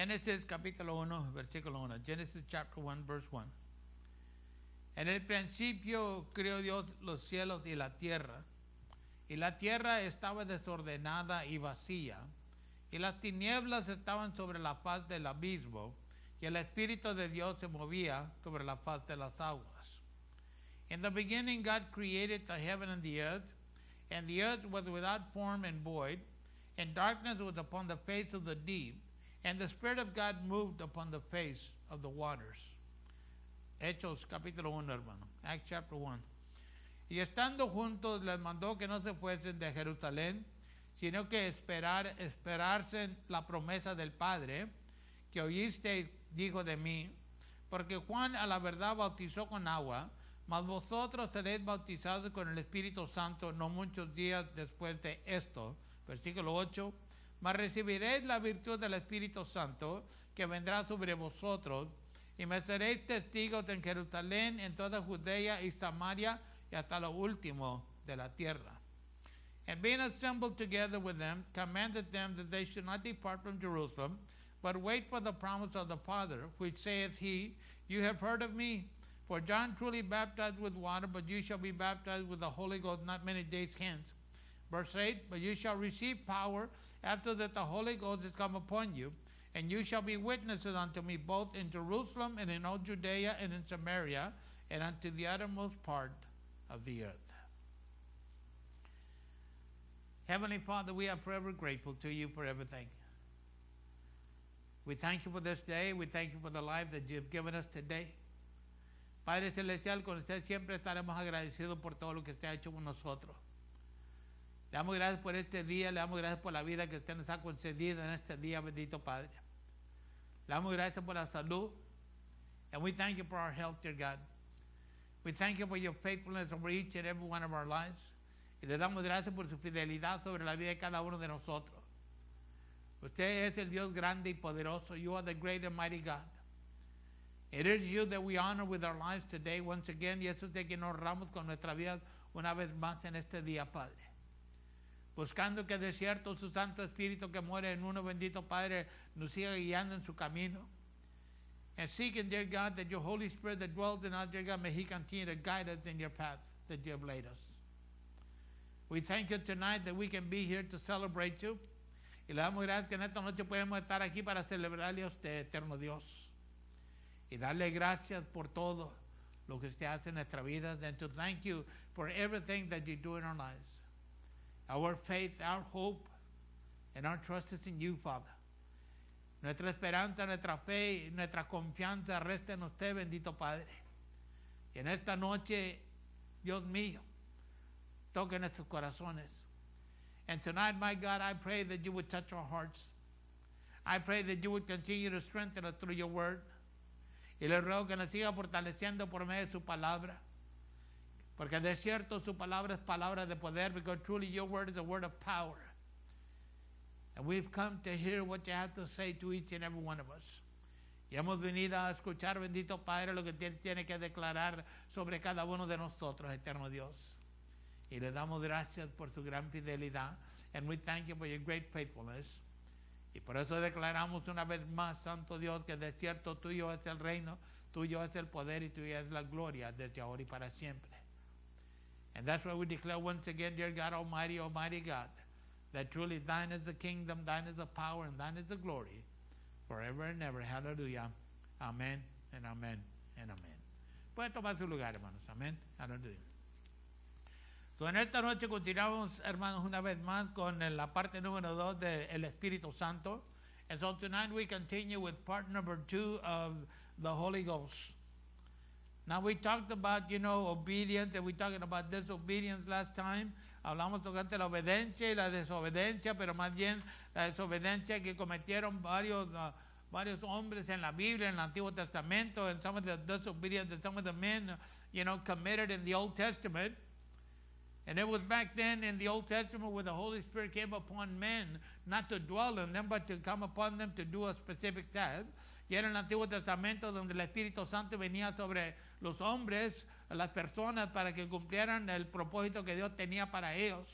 Génesis capítulo 1, versículo 1. Genesis chapter 1, verse 1. En el principio creó Dios los cielos y la tierra estaba desordenada y vacía, y las tinieblas estaban sobre la faz del abismo, y el Espíritu de Dios se movía sobre la faz de las aguas. In the beginning God created the heaven and the earth was without form and void, and darkness was upon the face of the deep, and the Spirit of God moved upon the face of the waters. Hechos capítulo 1, hermano. Acts chapter 1. Y estando juntos les mandó que no se fuesen de Jerusalén, sino que esperasen la promesa del Padre, que oísteis, dijo de mí, porque Juan a la verdad bautizó con agua, mas vosotros seréis bautizados con el Espíritu Santo no muchos días después de esto. Versículo 8. Mas recibiréis la virtud del Espíritu Santo, que vendrá sobre vosotros, y me seréis testigos en Jerusalén, en toda Judea y Samaria, y hasta lo último de la tierra. And being assembled together with them, commanded them that they should not depart from Jerusalem, but wait for the promise of the Father, which saith he, You have heard of me. For John truly baptized with water, but you shall be baptized with the Holy Ghost not many days hence. Verse 8, But you shall receive power after that the Holy Ghost is come upon you, and you shall be witnesses unto me both in Jerusalem and in all Judea and in Samaria, and unto the uttermost part of the earth. Heavenly Father, we are forever grateful to you for everything. We thank you for this day. We thank you for the life that you've given us today. Padre Celestial, con usted siempre estaremos agradecidos por todo lo que usted ha hecho con nosotros. Le damos gracias por este día, le damos gracias por la vida que usted nos ha concedido en este día, bendito Padre. Le damos gracias por la salud. And we thank you for our health, dear God. We thank you for your faithfulness over each and every one of our lives. Y le damos gracias por su fidelidad sobre la vida de cada uno de nosotros. Usted es el Dios grande y poderoso. You are the great and mighty God. It is you that we honor with our lives today. Once again, y eso es de que nos honramos con nuestra vida una vez más en este día, Padre. Buscando que de cierto su Santo Espíritu que muere en uno, bendito Padre, nos siga guiando en su camino. And seeking, dear God, that your Holy Spirit that dwells in us, dear God, may he continue to guide us in your path that you have laid us. We thank you tonight that we can be here to celebrate you. Y le damos gracias que en esta noche podemos estar aquí para celebrarle a usted, eterno Dios. Y darle gracias por todo lo que usted hace en nuestra vida. And to thank you for everything that you do in our lives. Our faith, our hope, and our trust is in you, Father. Nuestra esperanza, nuestra fe, nuestra confianza resta en usted, bendito Padre. Y en esta noche, Dios mío, toque nuestros corazones. And tonight, my God, I pray that you would touch our hearts. I pray that you would continue to strengthen us through your word. Y le ruego que nos siga fortaleciendo por medio de su palabra. Porque de cierto su palabra es palabra de poder, because truly your word is a word of power. And we've come to hear what you have to say to each and every one of us. Y hemos venido a escuchar, bendito Padre, lo que tiene que declarar sobre cada uno de nosotros, eterno Dios. Y le damos gracias por su gran fidelidad. And we thank you for your great faithfulness. Y por eso declaramos una vez más, Santo Dios, que de cierto tuyo es el reino, tuyo es el poder y tuya es la gloria desde ahora y para siempre. And that's why we declare once again, dear God, Almighty, Almighty God, that truly thine is the kingdom, thine is the power, and thine is the glory, forever and ever. Hallelujah. Amén, and amén, and amén. Pueden tomar su lugar, hermanos. Amén. Hallelujah. So, en esta noche continuamos, hermanos, una vez más con la parte número 2 del Espíritu Santo. And so tonight we continue with part number 2 of the Holy Ghost. Now we talked about, obedience, and we talked about disobedience last time. Hablamos tocante la obediencia y la desobediencia, pero más bien la desobediencia que cometieron varios hombres en la Biblia, en el Antiguo Testamento, and some of the disobedience that some of the men, committed in the Old Testament. And it was back then in the Old Testament where the Holy Spirit came upon men, not to dwell in them, but to come upon them to do a specific task. Y era en el Antiguo Testamento donde el Espíritu Santo venía sobre los hombres, las personas, para que cumplieran el propósito que Dios tenía para ellos.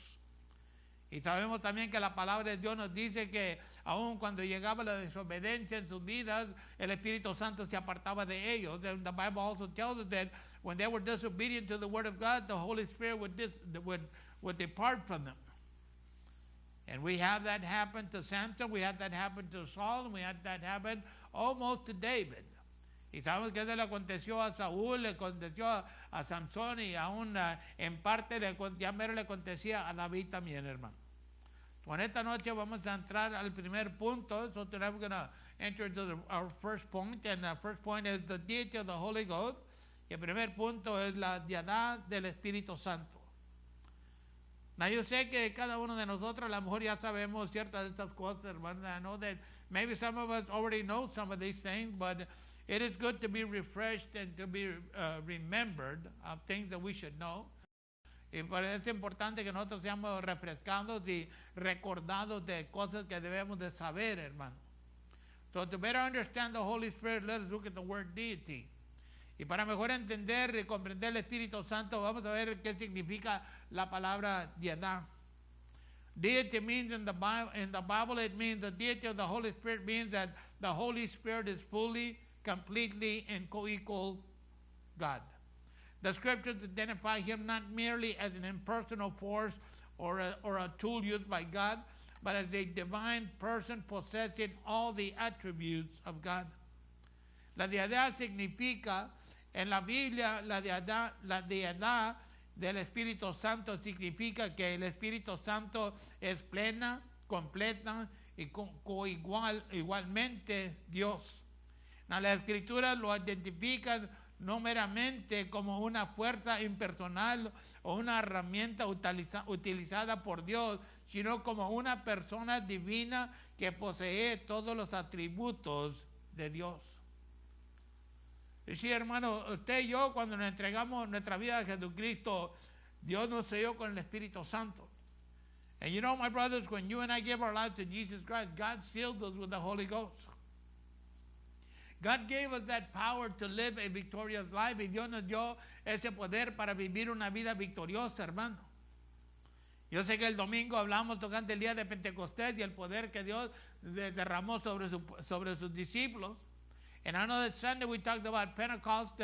Y sabemos también que la palabra de Dios nos dice que aun cuando llegaba la desobediencia en sus vidas, el Espíritu Santo se apartaba de ellos. And the Bible also tells us that when they were disobedient to the Word of God, the Holy Spirit would depart from them. And we have that happen to Samson, we had that happen to Saul, and we had that happen almost to David. Y sabemos que eso le aconteció a Saúl, le aconteció a Samson, y aún en parte ya mero le acontecía a David también, hermano. So, en esta noche vamos a entrar al primer punto. So tonight we're going to enter into our first point, and the first point is the deity of the Holy Ghost. Y el primer punto es la deidad del Espíritu Santo. Now, yo sé que cada uno de nosotros a lo mejor ya sabemos ciertas de estas cosas, hermano. I know that maybe some of us already know some of these things, but it is good to be refreshed and to be remembered of things that we should know. Y por eso es importante que nosotros seamos refrescados y recordados de cosas que debemos de saber, hermano. So to better understand the Holy Spirit, let us look at the word deity. Y para mejor entender y comprender el Espíritu Santo, vamos a ver qué significa la palabra deidad. Deity means in the Bible, it means the deity of the Holy Spirit means that the Holy Spirit is fully, completely, and co-equal God. The scriptures identify him not merely as an impersonal force or a tool used by God, but as a divine person possessing all the attributes of God. La deidad significa, en la Biblia, la deidad del Espíritu Santo significa que el Espíritu Santo es plena, completa y igualmente Dios. Las Escrituras lo identifican no meramente como una fuerza impersonal o una herramienta utilizada por Dios, sino como una persona divina que posee todos los atributos de Dios. Y sí, hermano, usted y yo, cuando nos entregamos nuestra vida a Jesucristo, Dios nos selló con el Espíritu Santo. And you know, my brothers, when you and I give our life to Jesus Christ, God sealed us with the Holy Ghost. God gave us that power to live a victorious life, y Dios nos dio ese poder para vivir una vida victoriosa, hermano. Yo sé que el domingo hablamos tocante el día de Pentecostés y el poder que Dios derramó sobre sus discípulos. And I know that Sunday we talked about Pentecost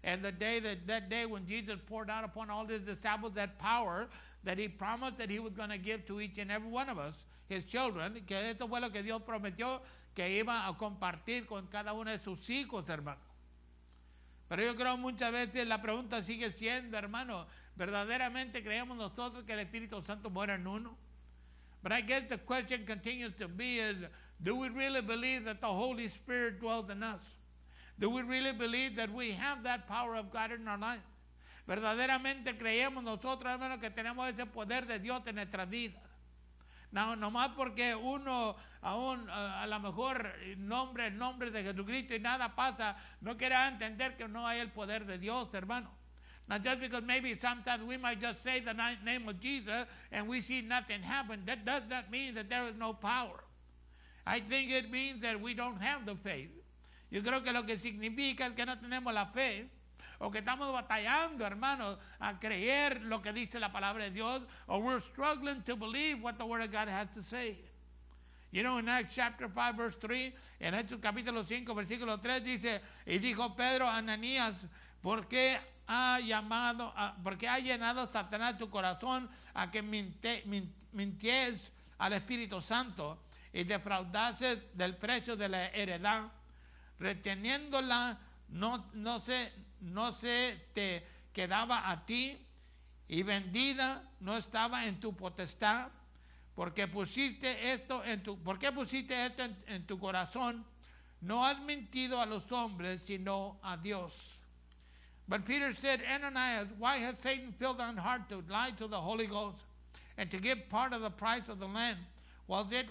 and the day that day when Jesus poured out upon all his disciples that power that he promised that he was going to give to each and every one of us, his children, que esto fue lo que Dios prometió que iba a compartir con cada uno de sus hijos, hermano. Pero yo creo muchas veces la pregunta sigue siendo, hermano, ¿verdaderamente creemos nosotros que el Espíritu Santo mora en uno? But I guess the question continues to be is, do we really believe that the Holy Spirit dwells in us? Do we really believe that we have that power of God in our life? ¿Verdaderamente creemos nosotros, hermano, que tenemos ese poder de Dios en nuestras vidas? No, nomás porque uno aún a lo mejor nombre el nombre de Jesucristo y nada pasa, no quiere entender que no hay el poder de Dios, hermano. Not just because maybe sometimes we might just say the name of Jesus and we see nothing happen. That does not mean that there is no power. I think it means that we don't have the faith. Yo creo que lo que significa es que no tenemos la fe, o que estamos batallando, hermanos, a creer lo que dice la palabra de Dios, or we're struggling to believe what the Word of God has to say. You know, in Acts chapter 5, verse 3, en Hechos capítulo 5, versículo 3, dice, y dijo Pedro a Ananías, ¿por qué ha llenado Satanás tu corazón a que minties al Espíritu Santo y defraudases del precio de la heredad, reteniéndola no se te quedaba a ti, y vendida no estaba en tu potestad? ¿Por qué pusiste esto en tu corazón? No has mentido a los hombres, sino a Dios. But Peter said, Ananias, why has Satan filled thine heart to lie to the Holy Ghost and to give part of the price of the land? Was it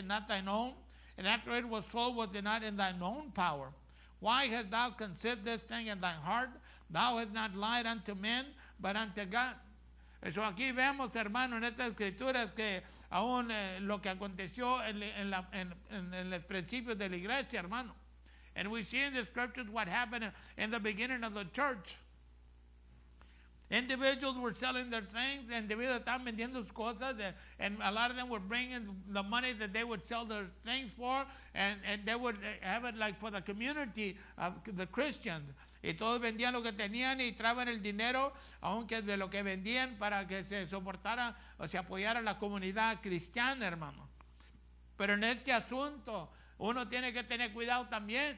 not thine own? And after it was sold, was it not in thine own power? Why hast thou conceived this thing in thy heart? Thou hast not lied unto men, but unto God. Eso aquí vemos, hermano, en estas escrituras que aún lo que aconteció en el principio de la iglesia, hermano. And we see in the scriptures what happened in the beginning of the church. Individuals were selling their things, individuals estaban vendiendo sus cosas, and a lot of them were bringing the money that they would sell their things for, and they would have it like for the community of the Christians. Y todos vendían lo que tenían y traían el dinero, aunque de lo que vendían, para que se soportara o se apoyara la comunidad cristiana, hermano. Pero en este asunto, uno tiene que tener cuidado también.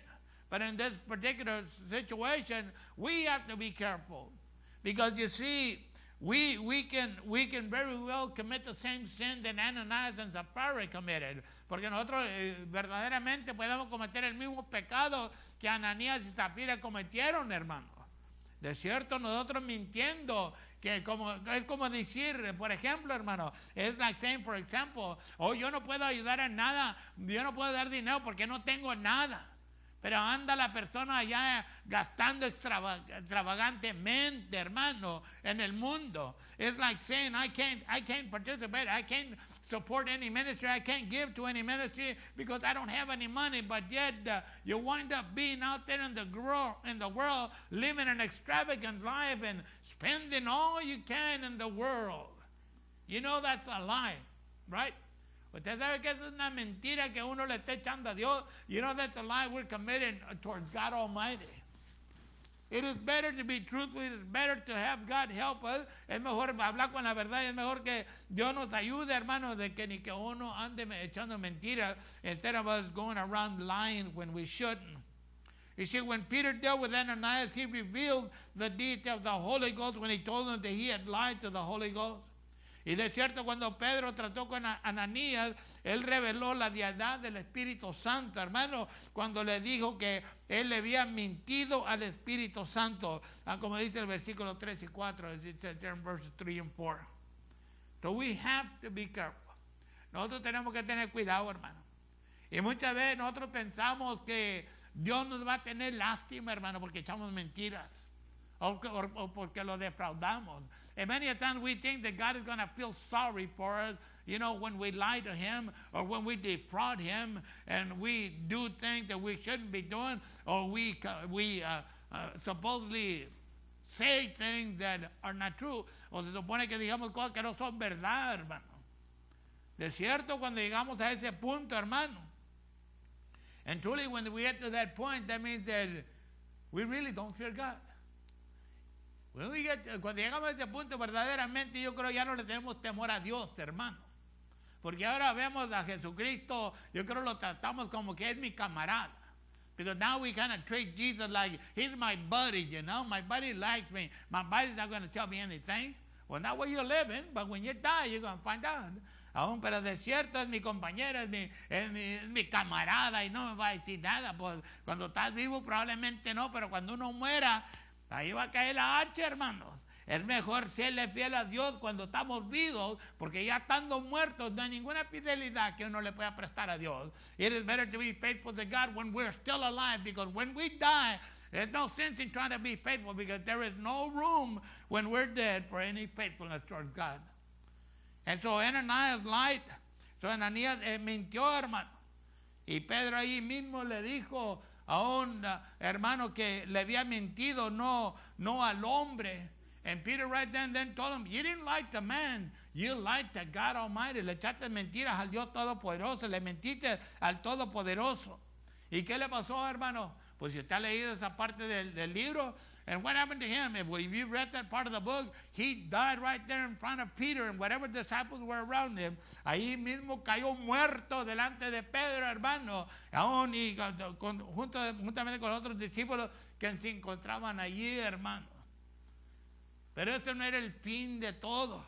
But in this particular situation, we have to be careful. Because you see, we can very well commit the same sin that Ananias and Sapphira committed. Porque nosotros verdaderamente podemos cometer el mismo pecado que Ananías y Zafira cometieron, hermano. De cierto, nosotros mintiendo, que es como decir, por ejemplo, hermano, es like saying, for example, yo no puedo ayudar en nada, yo no puedo dar dinero porque no tengo nada. Pero anda la persona allá gastando extravagantemente, hermano, en el mundo. It's like saying, I can't participate, I can't support any ministry, I can't give to any ministry because I don't have any money. But yet you wind up being out there in the world, living an extravagant life and spending all you can in the world. You know that's a lie, right? Usted sabe que es una mentira que uno le está echando a Dios. You know that's a lie we're committing towards God Almighty. It is better to be truthful. It is better to have God help us. Es mejor hablar con la verdad. Es mejor que Dios nos ayude, hermano, de que ni que uno ande echando mentiras instead of us going around lying when we shouldn't. You see, when Peter dealt with Ananias, he revealed the deity of the Holy Ghost when he told him that he had lied to the Holy Ghost. Y de cierto, cuando Pedro trató con Ananías, él reveló la deidad del Espíritu Santo, hermano, cuando le dijo que él le había mentido al Espíritu Santo, como dice el versículo 3 y 4, it says there in verses 3 and 4. So we have to be careful. Nosotros tenemos que tener cuidado, hermano. Y muchas veces nosotros pensamos que Dios nos va a tener lástima, hermano, porque echamos mentiras o porque lo defraudamos. And many a times we think that God is going to feel sorry for us, you know, when we lie to him or when we defraud him and we do things that we shouldn't be doing, or we supposedly say things that are not true, o se supone que digamos cosas que no son verdad, hermano. De cierto, cuando llegamos a ese punto, hermano, and truly when we get to that point, that means that we really don't fear God. Cuando llegamos a ese punto, verdaderamente yo creo ya no le tenemos temor a Dios, hermano. Porque ahora vemos a Jesucristo, yo creo lo tratamos como que es mi camarada. Because now we kind of treat Jesus like he's my buddy, you know. My buddy likes me. My buddy's not going to tell me anything. Well, not where you're living, but when you die, you're going to find out. Aún, pero de cierto es mi compañero, es mi camarada y no me va a decir nada. Pues cuando estás vivo probablemente no, pero cuando uno muera, ahí va a caer la hacha, hermanos. Es mejor serle fiel a Dios cuando estamos vivos, porque ya estando muertos no hay ninguna fidelidad que uno le pueda prestar a Dios. It is better to be faithful to God when we're still alive, because when we die, there's no sense in trying to be faithful, because there is no room when we're dead for any faithfulness towards God. And so Ananias lied. So Ananías mintió, hermano. Y Pedro ahí mismo le dijo a un hermano que le había mentido, no al hombre. And Peter right then told him, you didn't lie to man, you lied to God Almighty. Le echaste mentiras al Dios Todopoderoso, le mentiste al Todopoderoso. ¿Y qué le pasó, hermano? Pues si usted ha leído esa parte del libro, and what happened to him? If you read that part of the book, he died right there in front of Peter and whatever disciples were around him. Ahí mismo cayó muerto delante de Pedro, hermano, aún y juntamente con otros discípulos que se encontraban allí, hermano. Pero esto no era el fin de todo.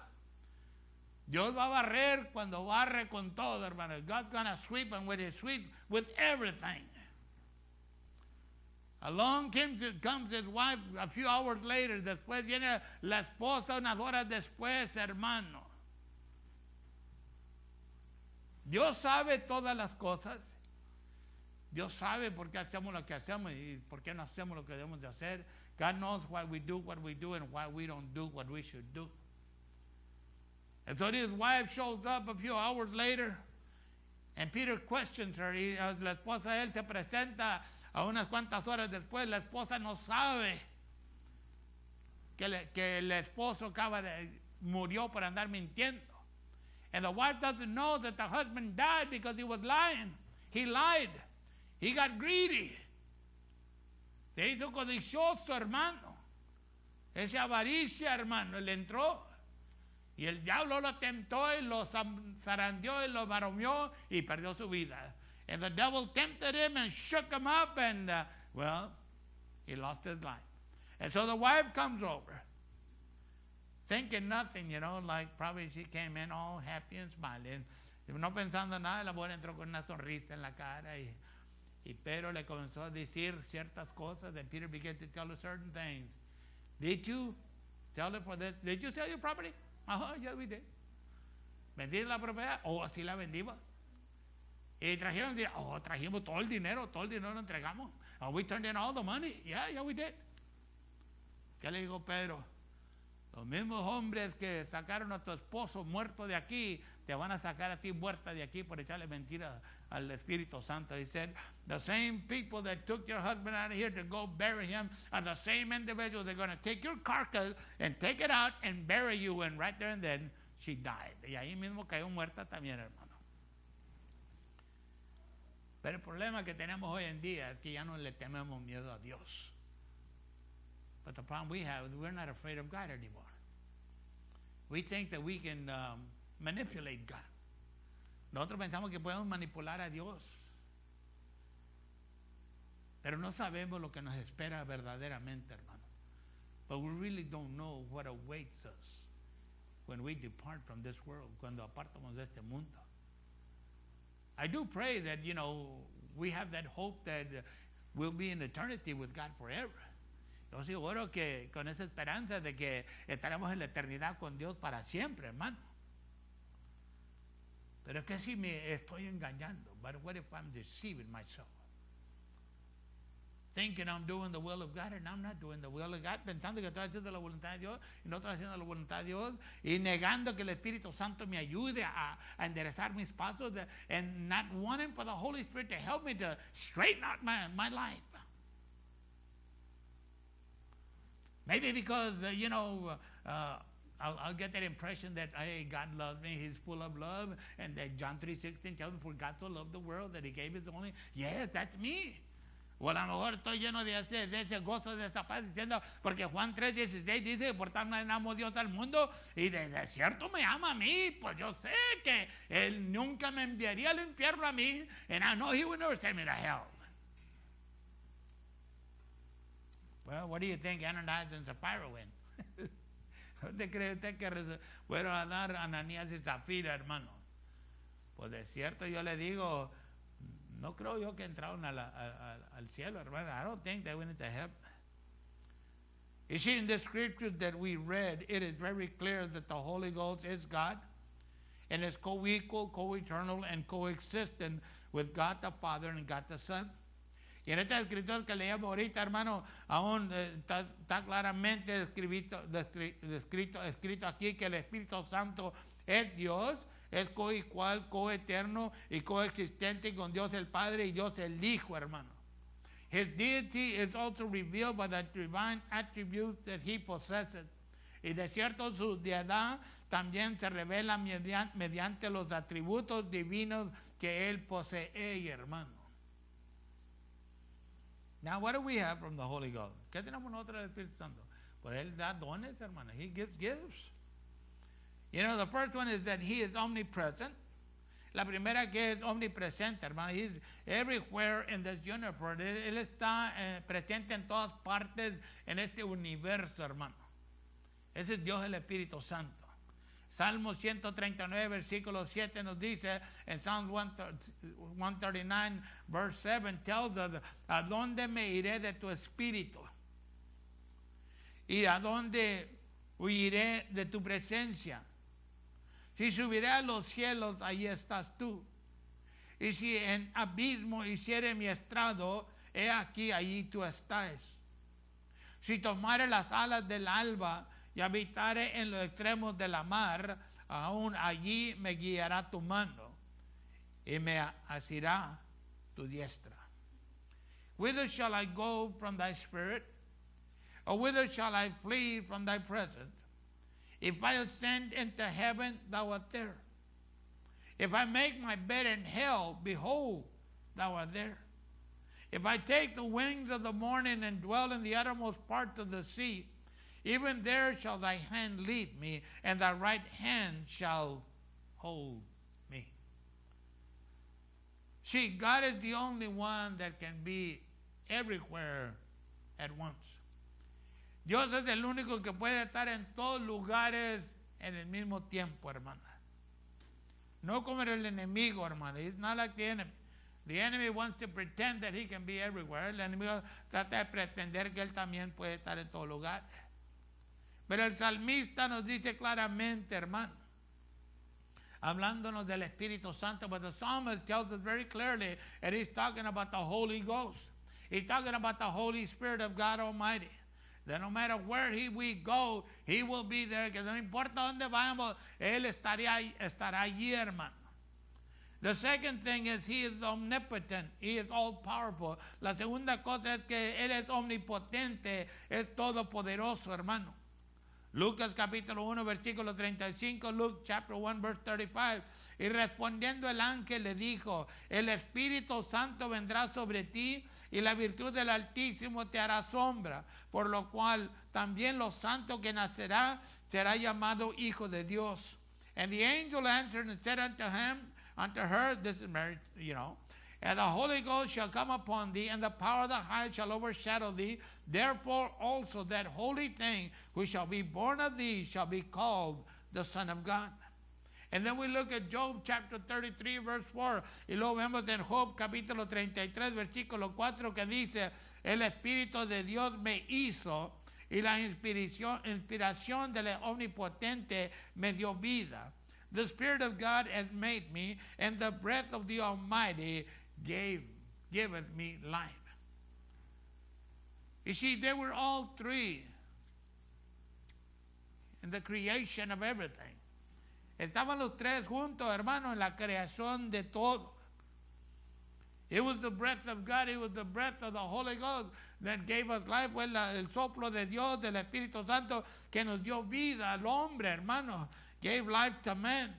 Dios va a barrer cuando barre con todo, hermano. God's going to sweep, and when he sweep with everything. Along comes his wife a few hours later. Después viene la esposa unas horas después, hermano. Dios sabe todas las cosas. Dios sabe por qué hacemos lo que hacemos y por qué no hacemos lo que debemos de hacer. God knows why we do what we do and why we don't do what we should do. And so his wife shows up a few hours later, and Peter questions her. Y la esposa de él se presenta a unas cuantas horas después. La esposa no sabe. que el esposo murió por andar mintiendo. And the wife doesn't know that the husband died because he was lying. He lied. He got greedy. Se hizo codicioso, hermano. Esa avaricia, hermano, le entró. Y el diablo lo tentó y lo zarandeó y lo maromeó y perdió su vida. And the devil tempted him and shook him up and, he lost his life. And so the wife comes over, thinking nothing, like probably she came in all happy and smiling. No pensando nada, la mujer entró con una sonrisa en la cara y Pedro le comenzó a decir ciertas cosas, and Peter began to tell her certain things. Did you sell it for this? Did you sell your property? Yes, we did. ¿Vendí la propiedad? Sí la vendimos. Y trajeron dinero. Trajimos todo el dinero lo entregamos. We turned in all the money. Yeah, we did. ¿Qué le dijo Pedro? Los mismos hombres que sacaron a tu esposo muerto de aquí, te van a sacar a ti muerta de aquí por echarle mentira al Espíritu Santo. He said, the same people that took your husband out of here to go bury him are the same individuals. They're going to take your carcass and take it out and bury you. And right there and then, she died. Y ahí mismo cayó muerta también, hermano. Pero el problema que tenemos hoy en día es que ya no le tememos miedo a Dios. But the problem we have is we're not afraid of God anymore. We think that we can manipulate God. Nosotros pensamos que podemos manipular a Dios. Pero no sabemos lo que nos espera verdaderamente, hermano. But we really don't know what awaits us when we depart from this world, cuando apartamos de este mundo. I do pray that, we have that hope that we'll be in eternity with God forever. Yo sí oro que con esa esperanza de que estaremos en la eternidad con Dios para siempre, hermano. Pero es que si me estoy engañando, but what if I'm deceiving myself? Thinking I'm doing the will of God and I'm not doing the will of God, pensando que estoy haciendo la voluntad de Dios y no estoy haciendo la voluntad de Dios, y negando que el Espíritu Santo me ayude a enderezar mis pasos, and not wanting for the Holy Spirit to help me to straighten out my life. Maybe because, I'll get that impression that, hey, God loves me, He's full of love, and that John 3:16 tells me, for God so loved the world that He gave His only. Yes, that's me. O a lo mejor estoy lleno de ese gozo, de esa paz, diciendo, porque Juan 3:16 dice que por tal manera amó Dios al mundo, y de cierto me ama a mí, pues yo sé que Él nunca me enviaría al infierno a mí, and I know He will never send me to hell. Well, what do you think Ananias and Sapphira went? ¿Dónde cree usted que fueron a dar Ananías y Zafira, hermano? Pues de cierto yo le digo, no creo yo que entraron al cielo, hermano. I don't think they went into heaven. You see, in the scriptures that we read, it is very clear that the Holy Ghost is God and is co-equal, co-eternal, and coexistent with God the Father and God the Son. Y en esta escritura que leíamos ahorita, hermano, aún está claramente escrito aquí que el Espíritu Santo es Dios, es coequal, coeterno y coexistente con Dios el Padre y Dios el Hijo, hermano. His deity is also revealed by the divine attributes that He possesses. Y de cierto su deidad también se revela mediante los atributos divinos que Él posee, hermano. Now, what do we have from the Holy Ghost? ¿Qué tenemos nosotros del Espíritu Santo? Pues Él da dones, hermano. He gives gifts. The first one is that He is omnipresent. La primera que es omnipresente, hermano. He's everywhere in this universe. Él está presente en todas partes en este universo, hermano. Ese es Dios el Espíritu Santo. Salmo 139, versículo 7 nos dice, en Psalm 139, verse 7, tells us, ¿a dónde me iré de tu espíritu? ¿Y a dónde huiré de tu presencia? Si subiré a los cielos, ahí estás tú. Y si en abismo hiciere mi estrado, he aquí, allí tú estás. Si tomare las alas del alba, y habitare en los extremos de la mar, aún allí me guiará tu mano y me asirá tu diestra. Whither shall I go from thy spirit? Or whither shall I flee from thy presence? If I ascend into heaven, thou art there. If I make my bed in hell, behold, thou art there. If I take the wings of the morning and dwell in the uttermost part of the sea, even there shall thy hand lead me, and thy right hand shall hold me. See, God is the only one that can be everywhere at once. Dios es el único que puede estar en todos lugares en el mismo tiempo, hermana. No como el enemigo, hermana. It's not like the enemy. The enemy wants to pretend that he can be everywhere. El enemigo trata de pretender que él también puede estar en todo lugar. Pero el salmista nos dice claramente, hermano, hablándonos del Espíritu Santo, but the psalmist tells us very clearly that he's talking about the Holy Ghost. He's talking about the Holy Spirit of God Almighty. That no matter where we go, he will be there. Que no importa dónde vayamos, él estará allí, hermano. The second thing is he is omnipotent. He is all powerful. La segunda cosa es que él es omnipotente, es todopoderoso, hermano. Lucas capítulo 1, versículo 35, Luke chapter 1, verse 35. Y respondiendo el ángel le dijo, el Espíritu Santo vendrá sobre ti y la virtud del Altísimo te hará sombra, por lo cual también lo santo que nacerá será llamado Hijo de Dios. And the angel answered and said unto her, this is Mary, and the Holy Ghost shall come upon thee, and the power of the highest shall overshadow thee. Therefore also that holy thing which shall be born of thee shall be called the Son of God. And then we look at Job chapter 33 verse 4. Y luego vemos en Job capítulo 33 versículo 4 que dice, el Espíritu de Dios me hizo y la inspiración del Omnipotente me dio vida. The Spirit of God has made me, and the breath of the Almighty giveth me life. You see, they were all three in the creation of everything. Estaban los tres juntos, hermano, en la creación de todo. It was the breath of God, it was the breath of the Holy Ghost that gave us life. Fue el soplo de Dios, del Espíritu Santo, que nos dio vida al hombre, hermano. Gave life to man.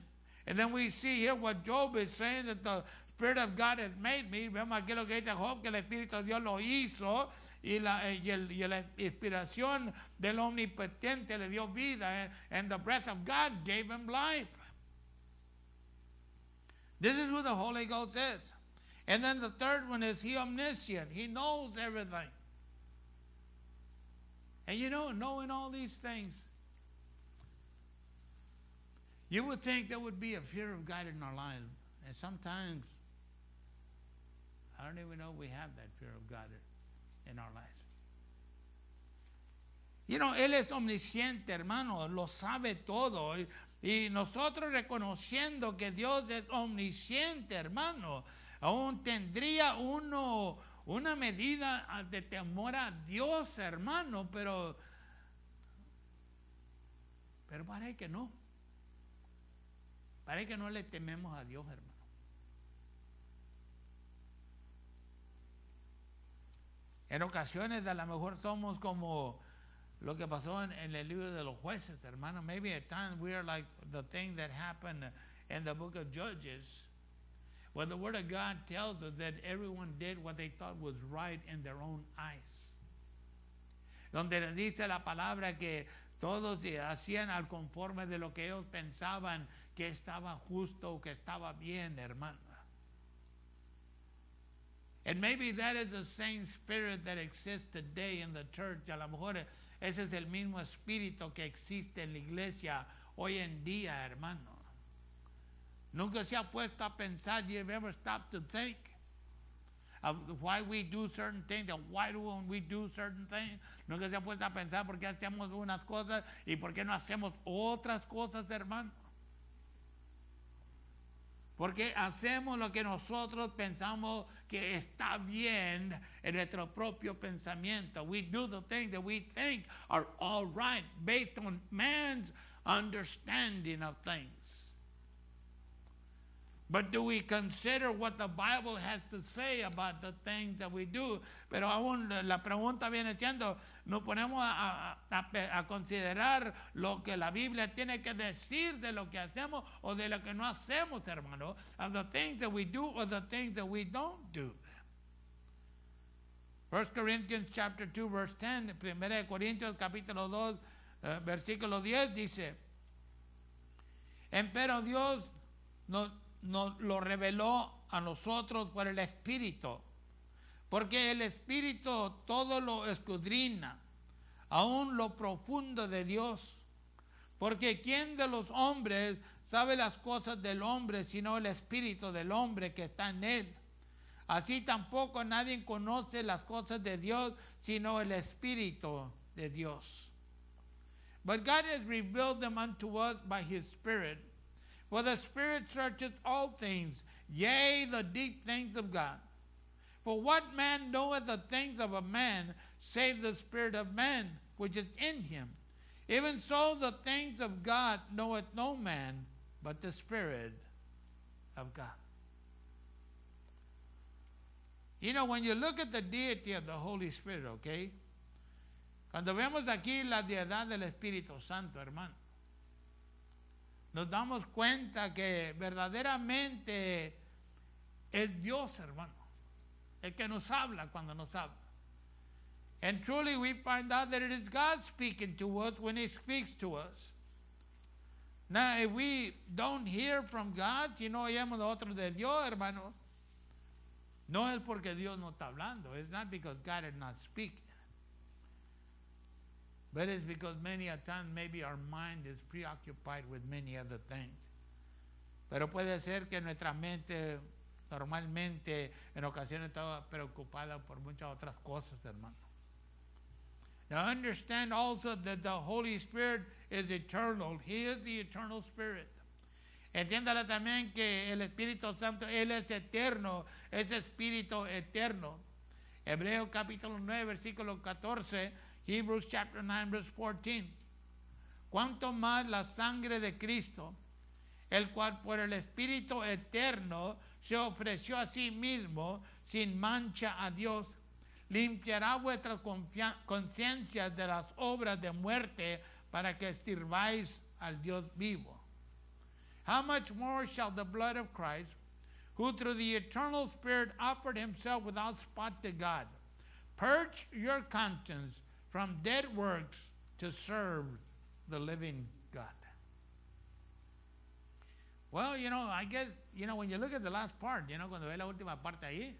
And then we see here what Job is saying, that the Spirit of God has made me. Vemos aquí lo que dice Job, que el Espíritu de Dios lo hizo y la inspiración del Omnipotente le dio vida, and the breath of God gave him life. This is who the Holy Ghost is. And then the third one is he omniscient. He knows everything. And knowing all these things, you would think there would be a fear of God in our lives. And sometimes, I don't even know if we have that fear of God in our lives. Él es omnisciente, hermano, lo sabe todo. Y nosotros reconociendo que Dios es omnisciente, hermano, aún tendría una medida de temor a Dios, hermano, pero parece que no. Parece que no le tememos a Dios, hermano. En ocasiones a lo mejor somos como lo que pasó en el libro de los jueces, hermano. Maybe at times we are like the thing that happened in the book of Judges, where the Word of God tells us that everyone did what they thought was right in their own eyes. Donde dice la palabra que todos hacían al conforme de lo que ellos pensaban que estaba justo o que estaba bien, hermano. And maybe that is the same spirit that exists today in the church. A lo mejor ese es el mismo espíritu que existe en la iglesia hoy en día, hermano. Nunca se ha puesto a pensar, you've ever stopped to think of why we do certain things, and why don't we do certain things. Nunca se ha puesto a pensar por qué hacemos unas cosas y por qué no hacemos otras cosas, hermano. Porque hacemos lo que nosotros pensamos que está bien en nuestro propio pensamiento. We do the things that we think are all right based on man's understanding of things. But do we consider what the Bible has to say about the things that we do? Pero aún la pregunta viene siendo, ¿nos ponemos a considerar lo que la Biblia tiene que decir de lo que hacemos o de lo que no hacemos, hermano? Of the things that we do or the things that we don't do. 1 Corinthians chapter 2 verse 10, 1 Corintios capítulo 2 versículo 10 dice, empero Dios nos lo reveló a nosotros por el Espíritu, porque el Espíritu todo lo escudriña, aún lo profundo de Dios, porque ¿quién de los hombres sabe las cosas del hombre sino el Espíritu del hombre que está en él? Así tampoco nadie conoce las cosas de Dios sino el Espíritu de Dios. But God has revealed them unto us by his Spirit. For the Spirit searcheth all things, yea, the deep things of God. For what man knoweth the things of a man, save the Spirit of man, which is in him? Even so the things of God knoweth no man, but the Spirit of God. You know, when you look at the deity of the Holy Spirit, okay? Cuando vemos aquí la deidad del Espíritu Santo, hermano, nos damos cuenta que verdaderamente es Dios, hermano, el que nos habla cuando nos habla. And truly we find out that it is God speaking to us when he speaks to us. Now, if we don't hear from God, si no oímos de otro de Dios, hermano, no es porque Dios no está hablando. It's not because God is not speaking. But it's because many a time maybe our mind is preoccupied with many other things. Pero puede ser que nuestra mente normalmente en ocasiones está preocupada por muchas otras cosas, hermano. Now understand also that the Holy Spirit is eternal. He is the eternal Spirit. Entiéndala también que el Espíritu Santo, Él es eterno, es Espíritu eterno. Hebreos capítulo 9, versículo 14, Hebrews chapter 9, verse 14. Cuanto más la sangre de Cristo, el cual por el Espíritu eterno se ofreció a sí mismo sin mancha a Dios, limpiará vuestras conciencias de las obras de muerte para que sirváis al Dios vivo. How much more shall the blood of Christ, who through the eternal Spirit offered himself without spot to God, purge your conscience from dead works to serve the living God? Well, you know, I guess, you know, when you look at the last part, you know, cuando ve la última parte ahí,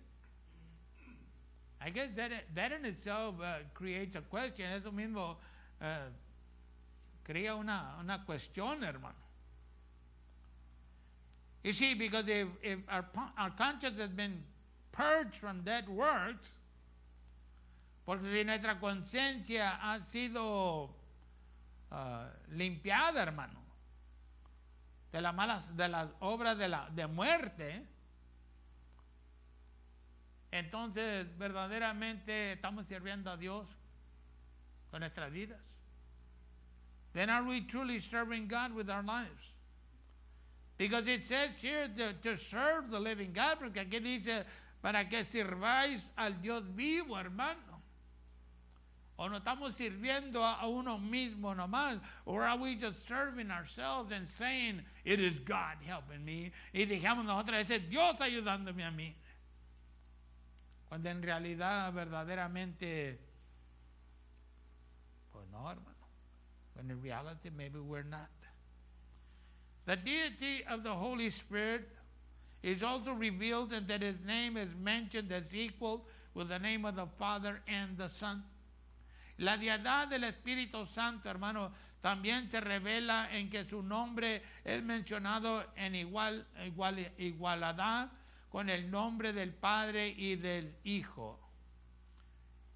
I guess that in itself creates a question. Eso mismo crea una cuestión, hermano. You see, because if our conscience has been purged from dead works, porque si nuestra conciencia ha sido limpiada, hermano, de las obras de muerte, entonces verdaderamente estamos sirviendo a Dios con nuestras vidas. Then are we truly serving God with our lives? Because it says here to serve the living God, porque aquí dice para que sirváis al Dios vivo, hermano. O no estamos sirviendo a uno mismo nomás, or are we just serving ourselves and saying it is God helping me, y dejamos nosotros ese Dios ayudándome a mí, cuando en realidad verdaderamente pues no, hermano. When in reality maybe we're not. The deity of the Holy Spirit is also revealed in that his name is mentioned as equal with the name of the Father and the Son. La deidad del Espíritu Santo, hermano, también se revela en que su nombre es mencionado en igualdad con el nombre del Padre y del Hijo.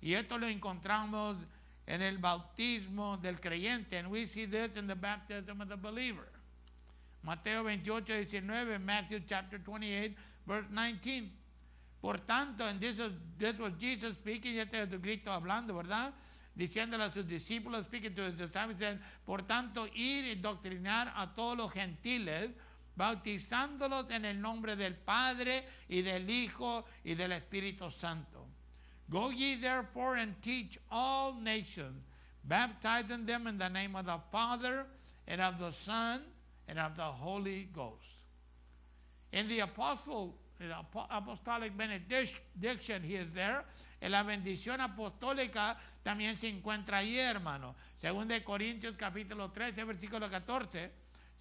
Y esto lo encontramos en el bautismo del creyente. And we see this in the baptism of the believer. Mateo 28, 19, Matthew chapter 28, verse 19. Por tanto, and this was Jesus speaking, este es Cristo hablando, ¿verdad? Diciéndole a sus discípulos, speaking to his disciples, said, por tanto, ir y doctrinar a todos los gentiles, bautizándolos en el nombre del Padre y del Hijo y del Espíritu Santo. Go ye therefore and teach all nations, baptizing them in the name of the Father and of the Son and of the Holy Ghost. In the apostolic benediction, he is there. En la bendición apostólica también se encuentra ahí, hermano. Según de Corintios capítulo 13, versículo 14.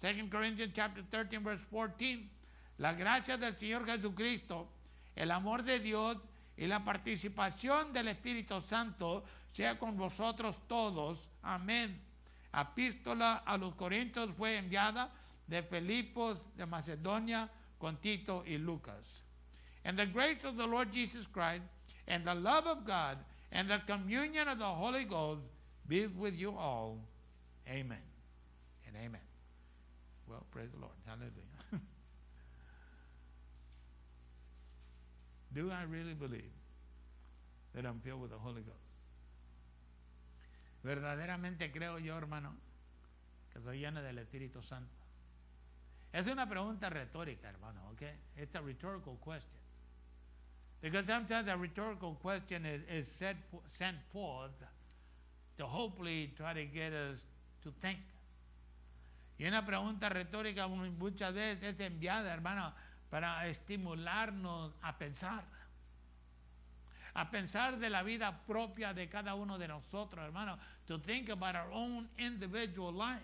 2 Corinthians chapter 13, verse 14. La gracia del Señor Jesucristo, el amor de Dios y la participación del Espíritu Santo sea con vosotros todos. Amén. Epístola a los Corintios fue enviada de Filipos, de Macedonia, con Tito y Lucas. And the grace of the Lord Jesus Christ, and the love of God, and the communion of the Holy Ghost be with you all. Amen and amen. Well, praise the Lord. Hallelujah. Do I really believe that I'm filled with the Holy Ghost? Verdaderamente creo yo, hermano, que soy lleno del Espíritu Santo. Es una pregunta retórica, hermano, okay? It's a rhetorical question. Because sometimes a rhetorical question is sent forth to hopefully try to get us to think. Y una pregunta retórica muchas veces es enviada, hermano, para estimularnos a pensar de la vida propia de cada uno de nosotros, hermano, to think about our own individual lives.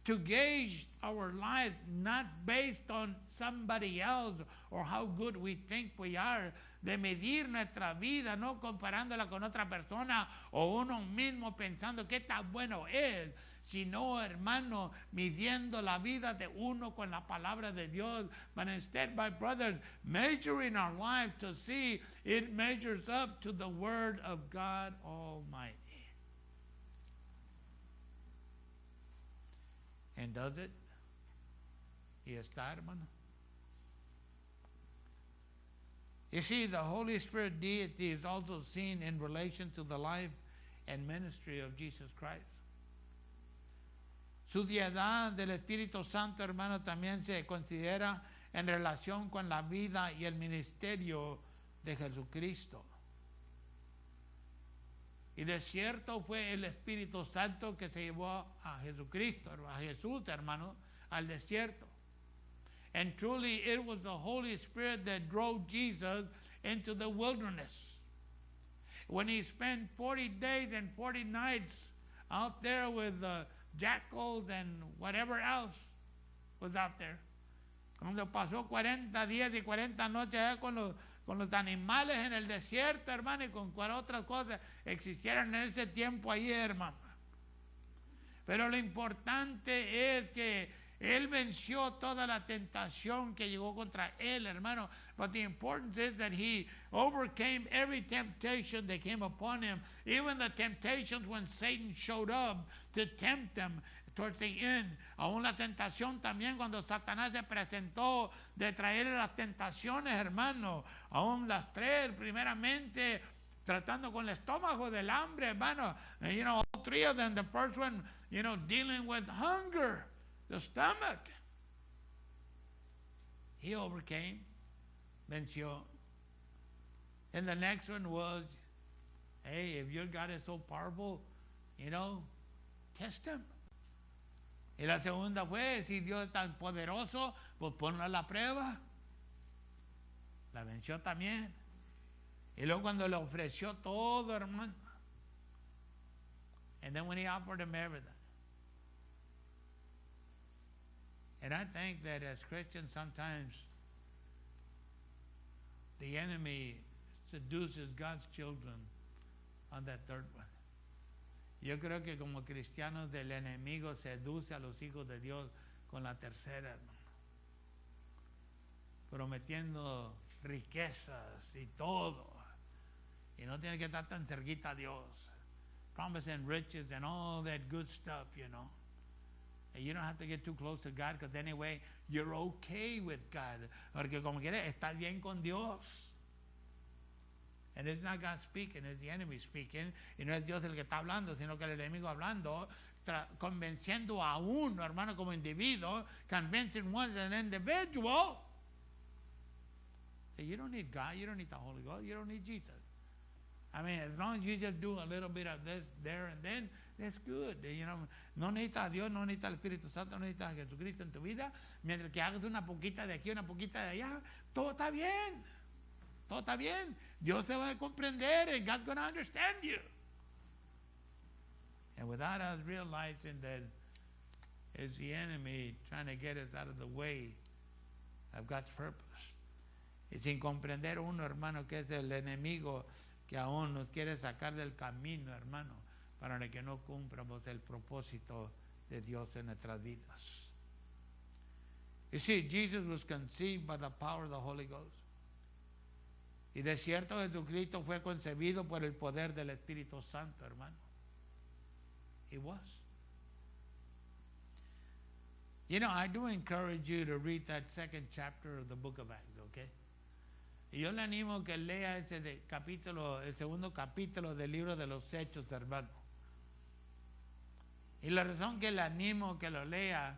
To gauge our life not based on somebody else or how good we think we are, de medir nuestra vida no comparándola con otra persona o uno mismo pensando qué tan bueno es, sino, hermano, midiendo la vida de uno con la palabra de Dios. But instead, my brothers, measuring our life to see it measures up to the Word of God Almighty. And does it? Y está, hermano. You see, the Holy Spirit deity is also seen in relation to the life and ministry of Jesus Christ. Su deidad del Espíritu Santo, hermano, también se considera en relación con la vida y el ministerio de Jesucristo. Y de cierto fue el Espíritu Santo que se llevó a Jesucristo, a Jesús, hermano, al desierto. And truly it was the Holy Spirit that drove Jesus into the wilderness. When he spent 40 days and 40 nights out there with jackals and whatever else was out there. Cuando pasó 40 días y 40 noches allá con los animales en el desierto, hermano, y con cuál otras cosas existieran en ese tiempo ahí, hermano. Pero lo importante es que él venció toda la tentación que llegó contra él, hermano. But the importance is that he overcame every temptation that came upon him, even the temptations when Satan showed up to tempt him towards the end. Aún la tentación también cuando Satanás se presentó de traer las tentaciones, hermano. Aún las tres, primeramente, tratando con el estómago del hambre, hermano. And, you know, all three of them, the first one, you know, dealing with hunger, the stomach. He overcame, venció. And the next one was, hey, if your God is so powerful, you know, test him. Y la segunda fue, si Dios es tan poderoso, pues ponlo a la prueba. La venció también. Y luego cuando le ofreció todo, hermano. And then when he offered him everything. And I think that as Christians sometimes the enemy seduces God's children on that third one. Yo creo que como cristianos del enemigo seduce a los hijos de Dios con la tercera, hermano. Prometiendo riquezas y todo. Y no tiene que estar tan cerquita a Dios. Promising riches and all that good stuff, you know. And you don't have to get too close to God because anyway, you're okay with God. Porque como quieres, estás bien con Dios. And it's not God speaking, it's the enemy speaking. Y no es Dios el que está hablando, sino que el enemigo hablando. convenciendo a uno, hermano, como individuo, convincing one as an individual. You don't need God, you don't need the Holy Ghost, you don't need Jesus. I mean, as long as you just do a little bit of this, there, and then, that's good. You know, no necesitas a Dios, no necesitas al Espíritu Santo, no necesitas a Jesucristo en tu vida. Mientras que hagas una poquita de aquí, una poquita de allá, todo está bien. Todo está bien. Dios se va a comprender, and God's going to understand you. And without us realizing that it's the enemy trying to get us out of the way of God's purpose. Y sin comprender uno, hermano, que es el enemigo que aún nos quiere sacar del camino, hermano, para que no cumplamos el propósito de Dios en nuestras vidas. You see, Jesus was conceived by the power of the Holy Ghost. Y de cierto, Jesucristo fue concebido por el poder del Espíritu Santo, hermano. He was. You know, I do encourage you to read that second chapter of the book of Acts, okay? Y yo le animo que lea ese capítulo, el segundo capítulo del libro de los Hechos, hermano. Y la razón que le animo que lo lea,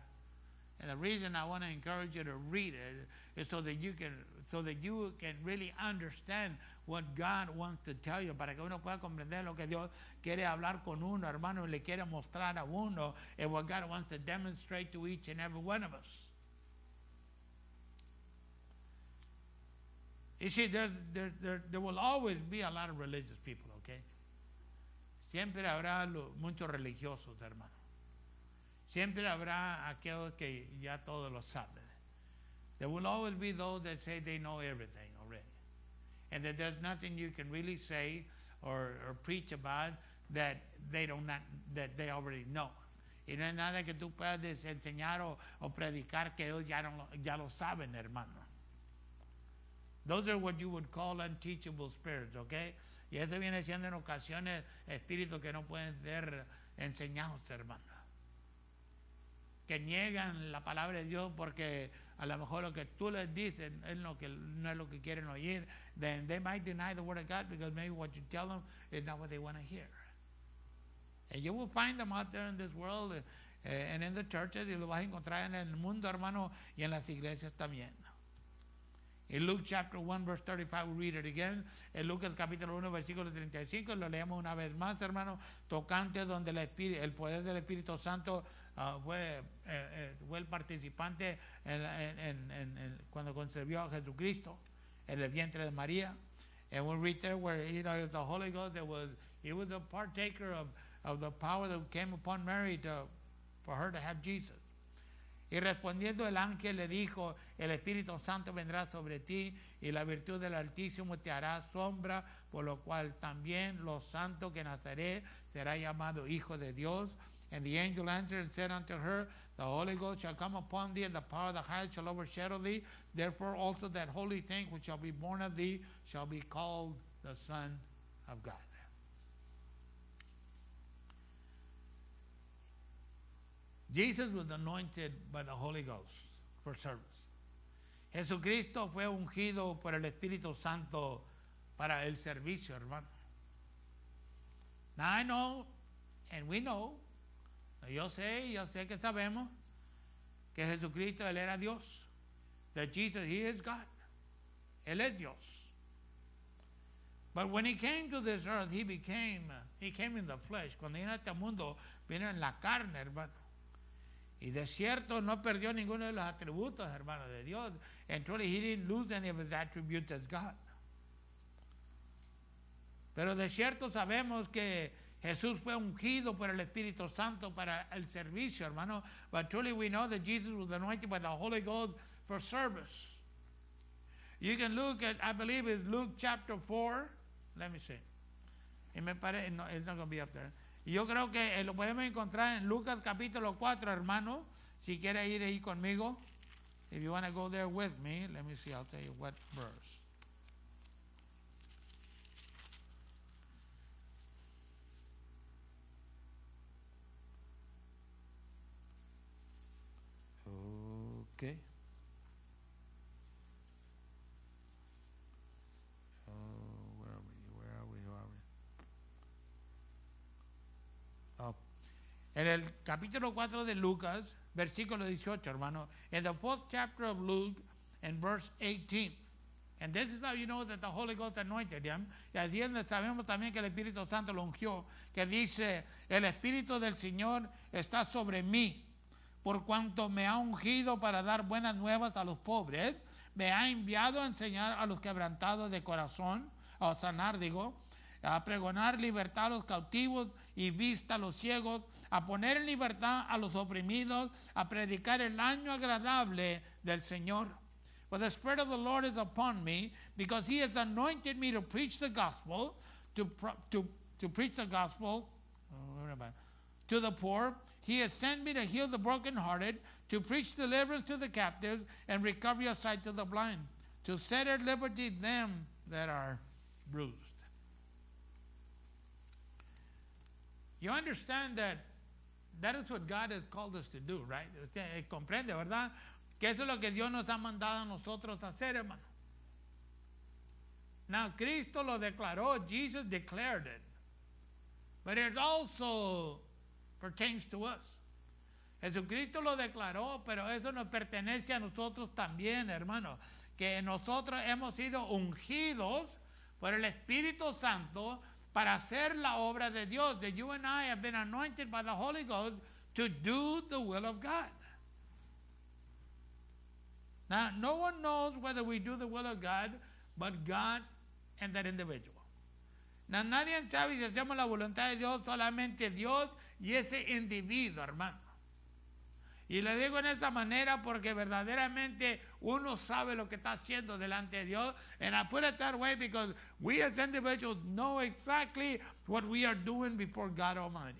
and the reason I want to encourage you to read it, is so that you can really understand what God wants to tell you, para que uno pueda comprender lo que Dios quiere hablar con uno, hermano, y le quiere mostrar a uno, and what God wants to demonstrate to each and every one of us. You see, there will always be a lot of religious people, okay? Siempre habrá muchos religiosos, hermano. Siempre habrá aquellos que ya todos lo saben. There will always be those that say they know everything already. And that there's nothing you can really say or preach about that they already know. Y no hay nada que tú puedas enseñar o predicar que ellos ya lo saben, hermano. Those are what you would call unteachable spirits, okay? Y eso viene siendo en ocasiones espíritus que no pueden ser enseñados, hermano. Que niegan la palabra de Dios porque a lo mejor lo que tú les dices no es lo que quieren oír. Then they might deny the word of God because maybe what you tell them is not what they want to hear. And you will find them out there in this world and in the churches, y lo vas a encontrar en el mundo, hermano, y en las iglesias también. In Luke chapter 1 verse 35, we read it again. En Lucas capítulo 1 versículo 35, lo leemos una vez más, hermano, tocante donde el poder del Espíritu Santo fue el participante cuando concebió a Jesucristo en el vientre de María. And we read there where the Holy Ghost, he was a partaker of the power that came upon Mary for her to have Jesus. Y respondiendo el ángel le dijo, el Espíritu Santo vendrá sobre ti y la virtud del Altísimo te hará sombra, por lo cual también lo santo que naceré será llamado Hijo de Dios. And the angel answered and said unto her, the Holy Ghost shall come upon thee, and the power of the highest shall overshadow thee. Therefore also that holy thing which shall be born of thee shall be called the Son of God. Jesus was anointed by the Holy Ghost for service. Jesucristo fue ungido por el Espíritu Santo para el servicio, hermano. Now I know, and we know, yo sé que sabemos que Jesucristo, Él era Dios. That Jesus, He is God. Él es Dios. But when He came to this earth, He came in the flesh. Cuando vino a este mundo, vino en la carne, hermano. Y de cierto no perdió ninguno de los atributos, hermano, de Dios. And truly he didn't lose any of his attributes as God. Pero de cierto sabemos que Jesús fue ungido por el Espíritu Santo para el servicio, hermano. But truly we know that Jesus was anointed by the Holy Ghost for service. You can look at, I believe it's Luke chapter 4. Let me see. Y me parece, no, it's not going to be up there. Y yo creo que lo podemos encontrar en Lucas capítulo 4, hermano. Si quiere ir ahí conmigo. If you want to go there with me, let me see, I'll tell you what verse. Okay. En el capítulo 4 de Lucas, versículo 18, hermano. In the 4th chapter of Luke, in verse 18. And this is how you know that the Holy Ghost anointed him. Y así es donde sabemos también que el Espíritu Santo lo ungió. Que dice, el Espíritu del Señor está sobre mí, por cuanto me ha ungido para dar buenas nuevas a los pobres. Me ha enviado a enseñar a los quebrantados de corazón, a sanar, digo, a pregonar libertad a los cautivos y vista a los ciegos, a poner en libertad a los oprimidos, a predicar el año agradable del Señor. For the Spirit of the Lord is upon me, because He has anointed me to preach the gospel, to preach the gospel to the poor. He has sent me to heal the brokenhearted, to preach deliverance to the captives, and recovery of sight to the blind, to set at liberty them that are bruised. You understand that is what God has called us to do, right? Usted comprende, ¿verdad? Que eso es lo que Dios nos ha mandado a nosotros hacer, hermano. Now, Cristo lo declaró, Jesus declared it. But it also pertains to us. Jesucristo lo declaró, pero eso nos pertenece a nosotros también, hermano. Que nosotros hemos sido ungidos por el Espíritu Santo para hacer la obra de Dios. That you and I have been anointed by the Holy Ghost to do the will of God. Now, no one knows whether we do the will of God but God and that individual. Now, nadie sabe si hacemos la voluntad de Dios, solamente Dios y ese individuo, hermano. Y le digo en esa manera porque verdaderamente uno sabe lo que está haciendo delante de Dios. And I put it that way because we as individuals know exactly what we are doing before God Almighty.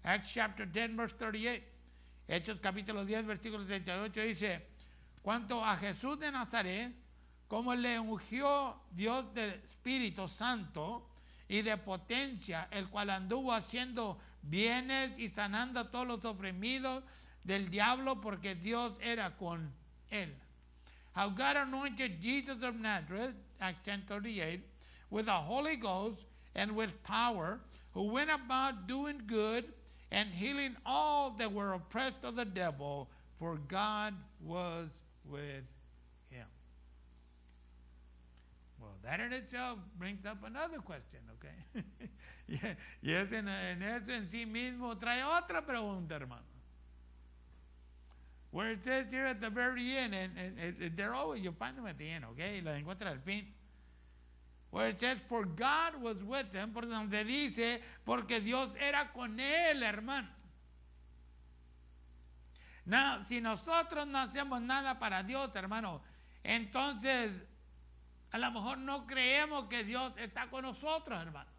Acts chapter 10, verse 38. Hechos capítulo 10, versículo 38 dice, cuanto a Jesús de Nazaret, como le ungió Dios del Espíritu Santo y de potencia, el cual anduvo haciendo bienes y sanando a todos los oprimidos del diablo, porque Dios era con él. How God anointed Jesus of Nazareth, Acts 10:38, with the Holy Ghost and with power, who went about doing good and healing all that were oppressed of the devil, for God was with him. Well, that in itself brings up another question, okay? Y eso en eso en sí mismo trae otra pregunta, hermano. Where it says here at the very end, and they're always, you find them at the end, okay? Los encuentras al fin. Where it says, for God was with him, por donde dice, porque Dios era con él, hermano. Now, si nosotros no hacemos nada para Dios, hermano, entonces a lo mejor no creemos que Dios está con nosotros, hermano.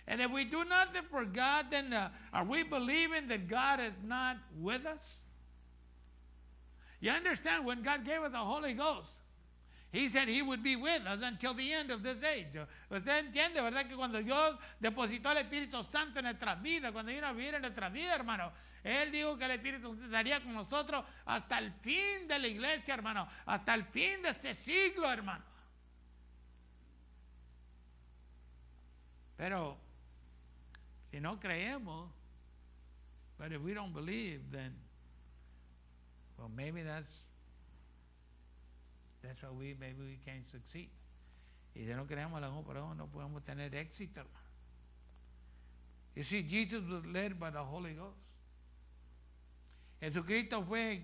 And if we do nothing for God, then are we believing that God is not with us? You understand, when God gave us the Holy Ghost, He said He would be with us until the end of this age. Usted entiende, ¿verdad? Que cuando Dios depositó el Espíritu Santo en nuestras vidas, cuando vino a vivir en nuestras vidas, hermano, Él dijo que el Espíritu Santo estaría con nosotros hasta el fin de la iglesia, hermano, hasta el fin de este siglo, hermano. Pero si no creemos, but if we don't believe, then, well, maybe that's why maybe we can't succeed. Y si no creemos, a lo mejor no podemos tener éxito, hermano. You see, Jesus was led by the Holy Ghost. Jesucristo fue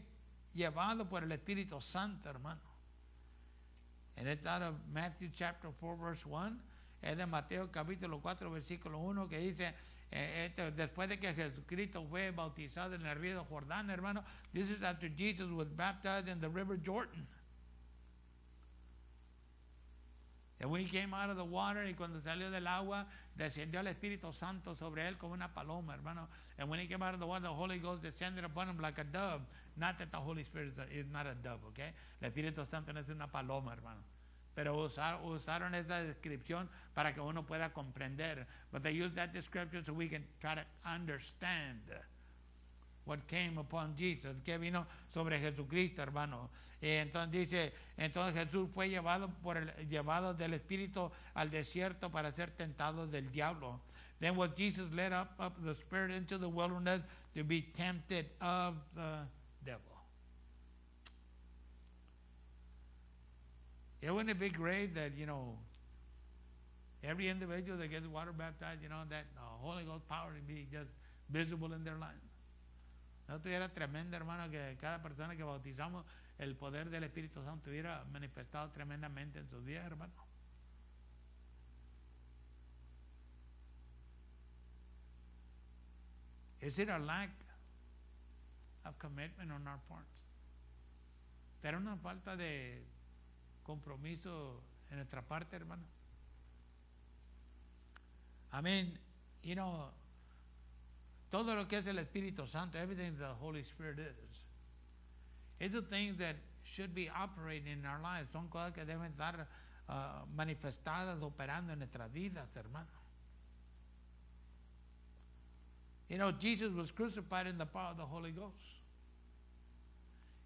llevado por el Espíritu Santo, hermano. And it's out of Matthew chapter 4, verse 1. Es de Mateo capítulo 4, versículo 1, que dice, después de que Jesucristo fue bautizado en el río Jordán, hermano, this is after Jesus was baptized in the river Jordan. And when he came out of the water, y cuando salió del agua, descendió el Espíritu Santo sobre él como una paloma, hermano. And when he came out of the water, the Holy Ghost descended upon him like a dove. Not that the Holy Spirit is not a dove, okay? El Espíritu Santo no es una paloma, hermano. Pero usaron esa descripción para que uno pueda comprender. But they used that description so we can try to understand what came upon Jesus, que vino sobre Jesucristo, hermano. Entonces dice, entonces Jesús fue llevado del Espíritu al desierto para ser tentado del diablo. Then was Jesus led up the Spirit into the wilderness to be tempted of the devil. It wouldn't it be great that, every individual that gets water baptized, that the Holy Ghost power will be just visible in their life? ¿No estuviera tremendo, hermano, que cada persona que bautizamos el poder del Espíritu Santo hubiera manifestado tremendamente en sus días, hermano? Is it a lack of commitment on our part? ¿Pero una falta de compromiso en nuestra parte, hermano? I mean, todo lo que es el Espíritu Santo, everything the Holy Spirit is the things that should be operating in our lives. Son cosas que deben estar manifestadas, operando en nuestras vidas, hermano. Jesus was crucified in the power of the Holy Ghost.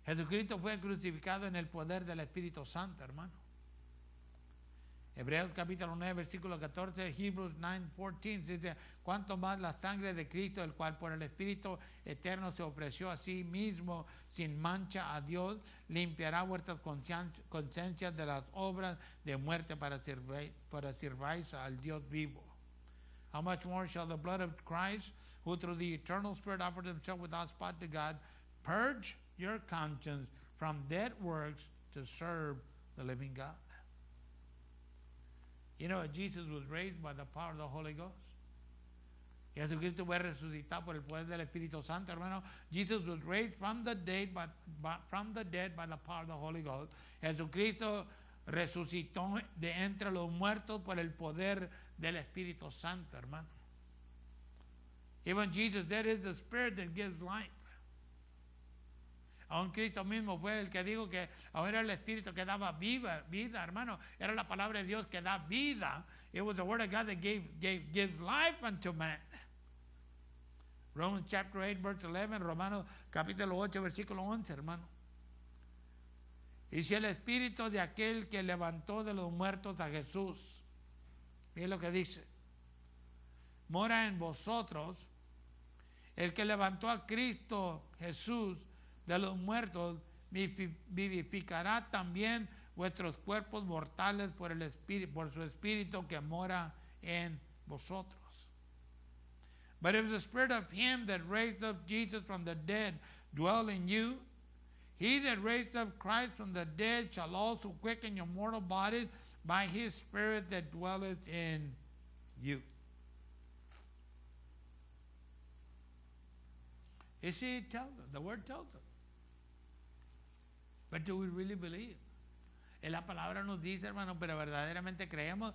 Jesucristo fue crucificado en el poder del Espíritu Santo, hermano. Hebreos capítulo 9, versículo 14, Hebrews 9:14 dice: cuanto más la sangre de Cristo, el cual por el Espíritu eterno se ofreció a sí mismo sin mancha a Dios, limpiará vuestras conciencias de las obras de muerte para sirváis al Dios vivo. How much more shall the blood of Christ, who through the eternal Spirit offered himself without spot to God, purge your conscience from dead works to serve the living God? Jesus was raised by the power of the Holy Ghost. Jesucristo fue resucitado por el poder del Espíritu Santo, hermano. Jesus was raised from the dead by the power of the Holy Ghost. Jesucristo resucitó de entre los muertos por el poder del Espíritu Santo, hermano. Even Jesus, that is the Spirit that gives life. Aún Cristo mismo fue el que dijo que ahora era el Espíritu que daba vida, hermano. Era la palabra de Dios que da vida. It was the word of God that gave life unto man. Romans chapter 8, verse 11, Romanos capítulo 8, versículo 11, hermano. Y si el Espíritu de aquel que levantó de los muertos a Jesús, miren lo que dice, mora en vosotros, el que levantó a Cristo Jesús de los muertos, vivificará también vuestros cuerpos mortales por su Espíritu que mora en vosotros. But if the Spirit of him that raised up Jesus from the dead dwell in you, he that raised up Christ from the dead shall also quicken your mortal bodies by his Spirit that dwelleth in you. You see, it tells us, the word tells us. But do we really believe? La palabra nos dice, hermano, pero verdaderamente creemos.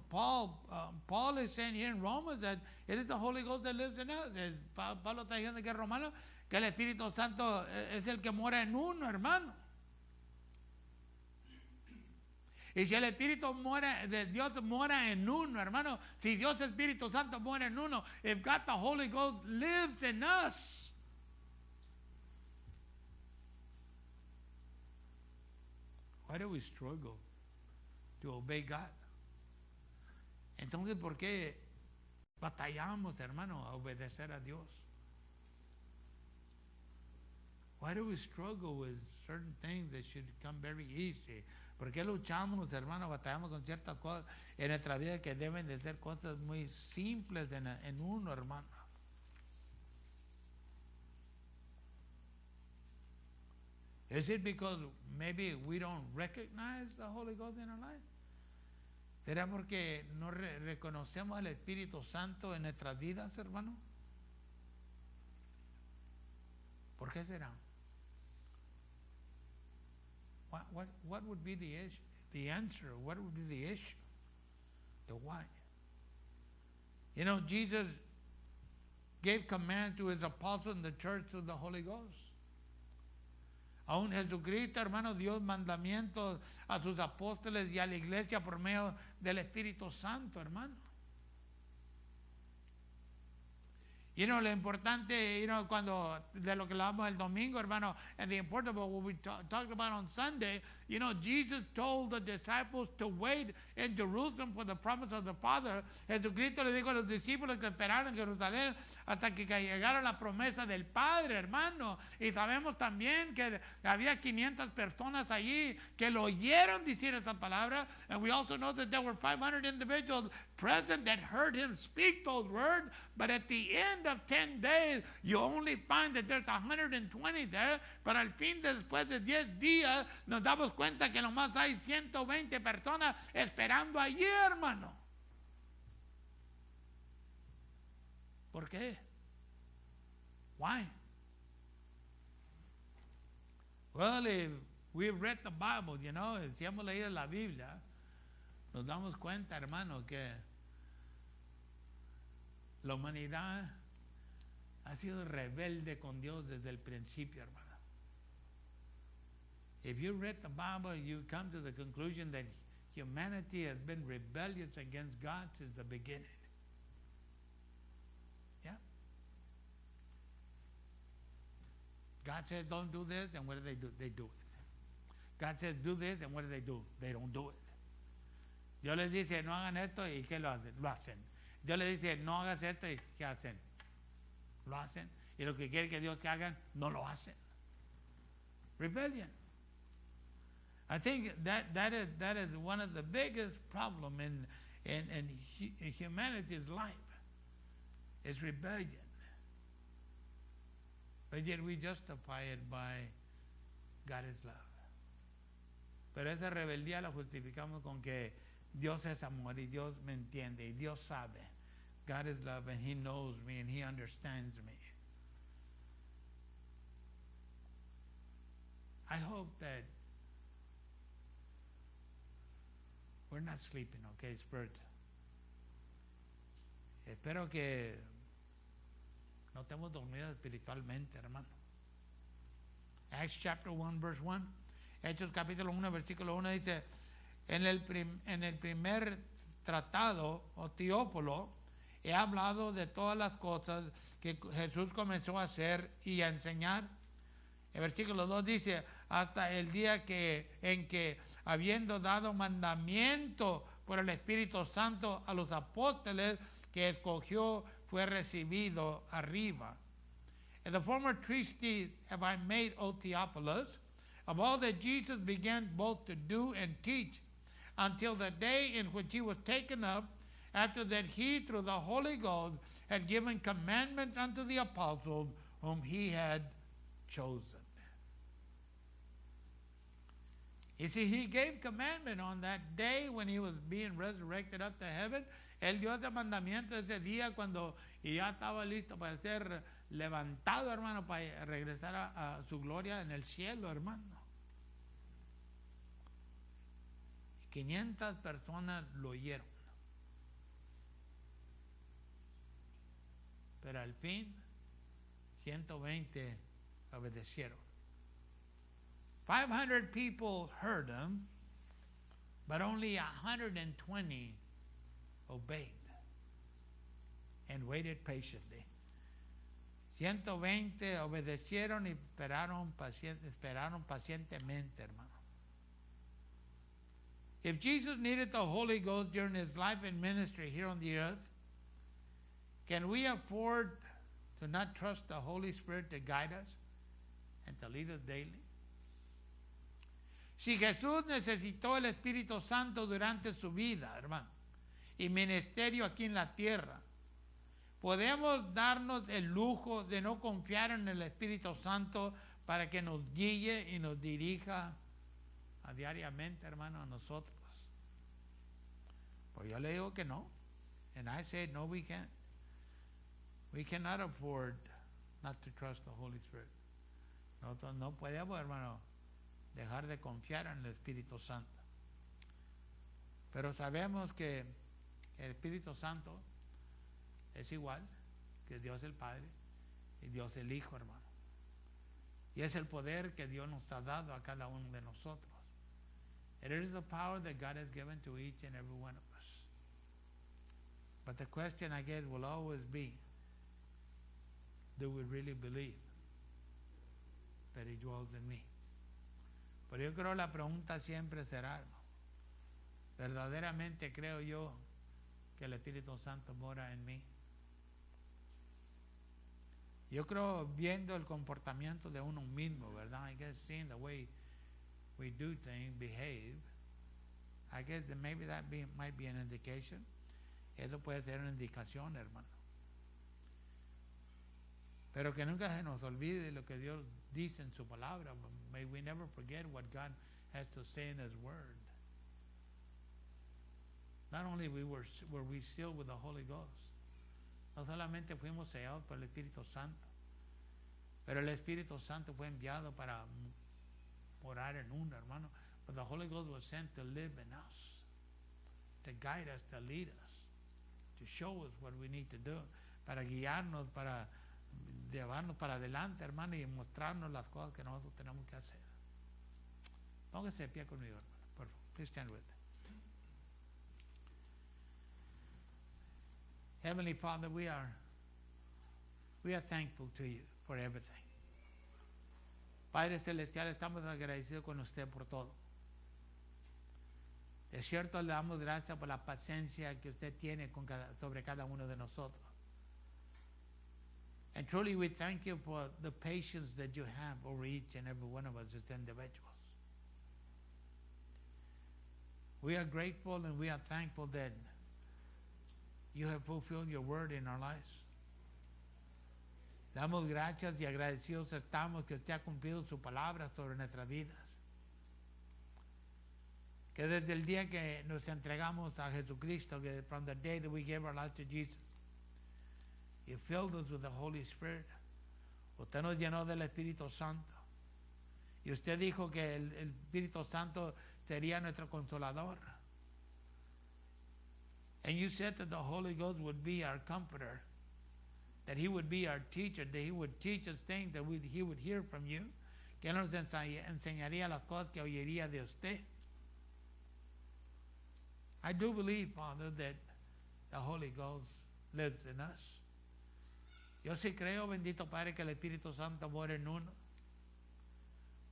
Paul is saying here in Romans that it is the Holy Ghost that lives in us. Pablo está diciendo que es romano, que el Espíritu Santo es el que mora en uno, hermano. Y si el Espíritu de Dios mora en uno, hermano, si Dios Espíritu Santo mora en uno, if God the Holy Ghost lives in us, why do we struggle to obey God? Entonces, ¿por qué batallamos, hermano, a obedecer a Dios? Why do we struggle with certain things that should come very easy? ¿Por qué luchamos, hermano, batallamos con ciertas cosas en nuestra vida que deben de ser cosas muy simples en uno, hermano? Is it because maybe we don't recognize the Holy Ghost in our life? ¿Será porque no reconocemos al Espíritu Santo en nuestras vidas, hermano? ¿Por qué será? What would be the issue? The answer, what would be the issue? The why? Jesus gave command to his apostles in the church through the Holy Ghost. Aún Jesucristo, hermano, dio mandamientos a sus apóstoles y a la iglesia por medio del Espíritu Santo, hermano. Lo importante, cuando de lo que hablamos el domingo, hermano, and the important about what we talked about on Sunday You know, Jesus told the disciples to wait in Jerusalem for the promise of the Father. Jesucristo le dijo a los discípulos que esperaran en Jerusalén hasta que llegara la promesa del Padre, hermano. Y sabemos también que había 500 personas allí que lo oyeron decir esta palabra. And we also know that there were 500 individuals present that heard him speak those words. But at the end of 10 days, you only find that there's 120 there. Pero al fin, después de 10 días, nos damos cuenta que nomás hay 120 personas esperando allí, hermano. ¿Por qué? Why? Well, if we've read the Bible, you know, si hemos leído la Biblia, nos damos cuenta, hermano, que la humanidad ha sido rebelde con Dios desde el principio, hermano. If you read the Bible, you come to the conclusion that humanity has been rebellious against God since the beginning. Yeah? God says, don't do this, and what do? They do it. God says, do this, and what do? They don't do it. Dios les dice, no hagan esto, ¿y qué lo hacen? Lo hacen. Dios les dice, no hagas esto, ¿y qué hacen? Lo hacen. Y lo que quiere que Dios que hagan, no lo hacen. Rebellion. I think that is one of the biggest problems in humanity's life. It's rebellion. But yet we justify it by God is love. Pero esa rebeldía la justificamos con que Dios es amor y Dios me entiende y Dios sabe. God is love and He knows me and He understands me. I hope that we're not sleeping, okay, Spirit. Espero que no estemos dormidos espiritualmente, hermano. Acts chapter 1, verse 1. Hechos capítulo 1, versículo 1 dice, en el primer tratado, o Teófilo, he hablado de todas las cosas que Jesús comenzó a hacer y a enseñar. El versículo 2 dice, hasta el día en que, habiendo dado mandamiento por el Espíritu Santo a los apóstoles que escogió, fue recibido arriba. In the former treatise have I made, O Theophilus, of all that Jesus began both to do and teach, until the day in which he was taken up, after that he, through the Holy Ghost, had given commandments unto the apostles whom he had chosen. You see, he gave commandment on that day when he was being resurrected up to heaven. Él dio ese mandamiento ese día cuando ya estaba listo para ser levantado, hermano, para regresar a su gloria en el cielo, hermano. 500 personas lo oyeron. Pero al fin, 120 obedecieron. 500 people heard him, but only 120 obeyed and waited patiently. 120 obedecieron y esperaron pacientemente, hermano. If Jesus needed the Holy Ghost during his life and ministry here on the earth, can we afford to not trust the Holy Spirit to guide us and to lead us daily? Si Jesús necesitó el Espíritu Santo durante su vida, hermano, y ministerio aquí en la tierra, ¿podemos darnos el lujo de no confiar en el Espíritu Santo para que nos guíe y nos dirija diariamente, hermano, a nosotros? Pues yo le digo que no. And I say, no, we can't. We cannot afford not to trust the Holy Spirit. Nosotros no podemos, hermano, dejar de confiar en el Espíritu Santo. Pero sabemos que el Espíritu Santo es igual que Dios el Padre y Dios el Hijo, hermano. Y es el poder que Dios nos ha dado a cada uno de nosotros. It is the power that God has given to each and every one of us. But the question, I guess, will always be, do we really believe that He dwells in me? Pero yo creo la pregunta siempre será, ¿no? ¿Verdaderamente creo yo que el Espíritu Santo mora en mí? Yo creo viendo el comportamiento de uno mismo, ¿verdad? I guess seeing the way we do things, behave, I guess that maybe might be an indication. Eso puede ser una indicación, hermano. Pero que nunca se nos olvide lo que Dios dice en su palabra. May we never forget what God has to say in His Word. Not only were we sealed with the Holy Ghost, no solamente fuimos sellados por el Espíritu Santo, pero el Espíritu Santo fue enviado para morar en uno, hermano. But the Holy Ghost was sent to live in us, to guide us, to lead us, to show us what we need to do, para guiarnos, para llevarnos para adelante, hermano, y mostrarnos las cosas que nosotros tenemos que hacer. Póngase de pie conmigo, hermano. Por favor, please stand with me. Heavenly Father, we are thankful to you for everything. Padre Celestial, estamos agradecidos con usted por todo. De cierto, le damos gracias por la paciencia que usted tiene sobre cada uno de nosotros. And truly we thank you for the patience that you have over each and every one of us as individuals. We are grateful and we are thankful that you have fulfilled your word in our lives. Damos gracias y agradecidos estamos que usted ha cumplido su palabra sobre nuestras vidas. Que desde el día que nos entregamos a Jesucristo, que from the day that we gave our life to Jesus, you filled us with the Holy Spirit. Usted nos llenó del Espíritu Santo. Y usted dijo que el Espíritu Santo sería nuestro consolador. And you said that the Holy Ghost would be our comforter, that He would be our teacher, that He would teach us things that He would hear from you, que Él nos enseñaría las cosas que oiría de usted. I do believe, Father, that the Holy Ghost lives in us. Yo sí creo, bendito Padre, que el Espíritu Santo mora en uno.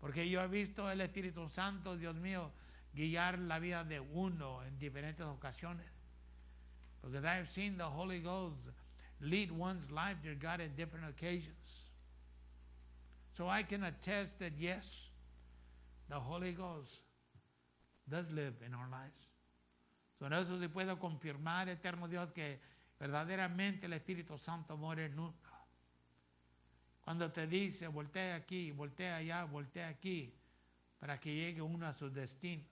Porque yo he visto el Espíritu Santo, Dios mío, guiar la vida de uno en diferentes ocasiones. Because I have seen the Holy Ghost lead one's life, dear God, in different occasions. So I can attest that yes, the Holy Ghost does live in our lives. So en eso sí puedo confirmar, eterno Dios, que verdaderamente el Espíritu Santo mora en uno. Cuando te dice, voltea aquí, voltea allá, voltea aquí, para que llegue uno a su destino.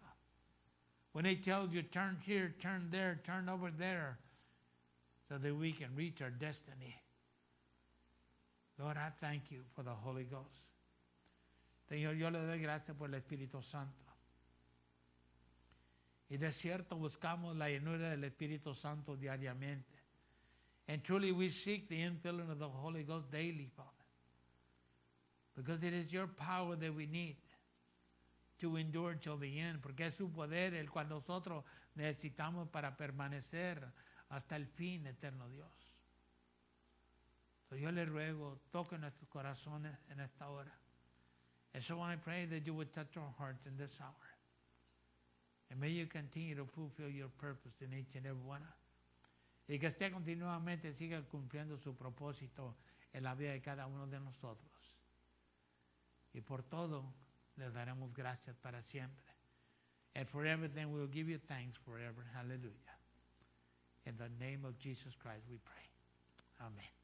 When He tells you, turn here, turn there, turn over there, so that we can reach our destiny. Lord, I thank you for the Holy Ghost. Señor, yo le doy gracias por el Espíritu Santo. Y de cierto buscamos la llenura del Espíritu Santo diariamente. And truly we seek the infilling of the Holy Ghost daily, Father. Because it is your power that we need to endure till the end. Porque es su poder el cual nosotros necesitamos para permanecer hasta el fin, eterno Dios. So yo le ruego, toque nuestros corazones en esta hora. And so I pray that you would touch our hearts in this hour. And may you continue to fulfill your purpose in each and every one. Y que usted continuamente siga cumpliendo su propósito en la vida de cada uno de nosotros. Y por todo le daremos gracias para siempre. And for everything we will give you thanks forever. Hallelujah. In the name of Jesus Christ we pray. Amen.